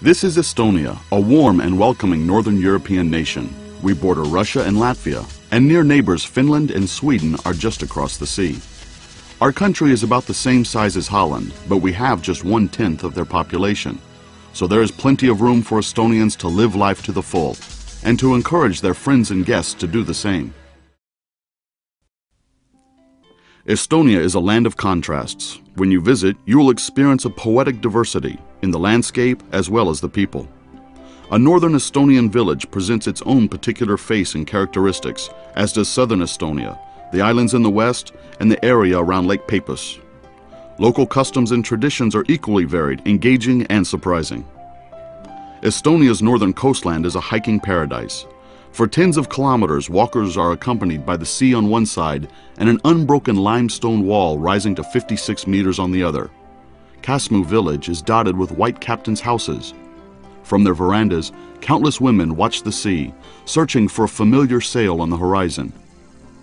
This is Estonia, a warm and welcoming northern European nation. We border Russia and Latvia, and near neighbors Finland and Sweden are just across the sea. Our country is about the same size as Holland, but we have just 1/10 of their population. So there is plenty of room for Estonians to live life to the full, and to encourage their friends and guests to do the same. Estonia is a land of contrasts. When you visit, you will experience a poetic diversity in the landscape as well as the people. A northern Estonian village presents its own particular face and characteristics, as does southern Estonia, the islands in the west, and the area around Lake Peipus. Local customs and traditions are equally varied, engaging, and surprising. Estonia's northern coastland is a hiking paradise. For tens of kilometers, walkers are accompanied by the sea on one side and an unbroken limestone wall rising to 56 meters on the other. Kasmu village is dotted with white captains' houses. From their verandas, countless women watch the sea, searching for a familiar sail on the horizon.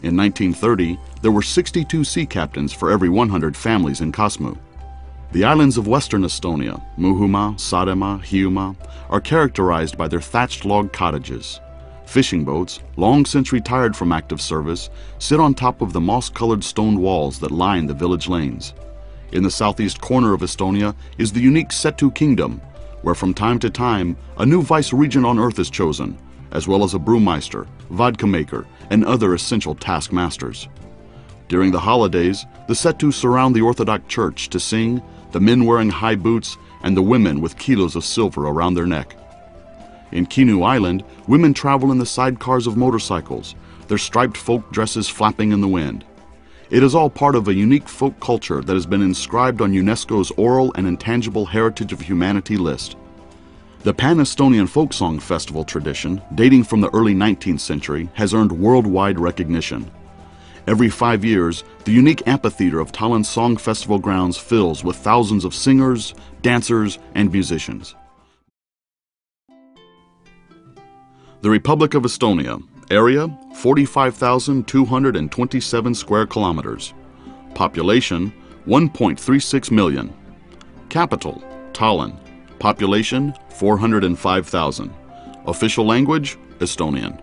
In 1930, there were 62 sea captains for every 100 families in Kasmu. The islands of western Estonia, Muhumaa, Saaremaa, Hiiumaa, are characterized by their thatched log cottages. Fishing boats, long since retired from active service, sit on top of the moss-colored stone walls that line the village lanes. In the southeast corner of Estonia is the unique Setu Kingdom, where from time to time a new vice-regent on earth is chosen, as well as a brewmeister, vodka maker, and other essential taskmasters. During the holidays, the Setu surround the Orthodox Church to sing, the men wearing high boots and the women with kilos of silver around their neck. In Kinu Island, women travel in the sidecars of motorcycles, their striped folk dresses flapping in the wind. It is all part of a unique folk culture that has been inscribed on UNESCO's Oral and Intangible Heritage of Humanity list. The Pan-Estonian Folk Song Festival tradition, dating from the early 19th century, has earned worldwide recognition. Every 5 years, the unique amphitheater of Tallinn Song Festival grounds fills with thousands of singers, dancers, and musicians. The Republic of Estonia. Area, 45,227 square kilometers. Population, 1.36 million. Capital, Tallinn. Population, 405,000. Official language, Estonian.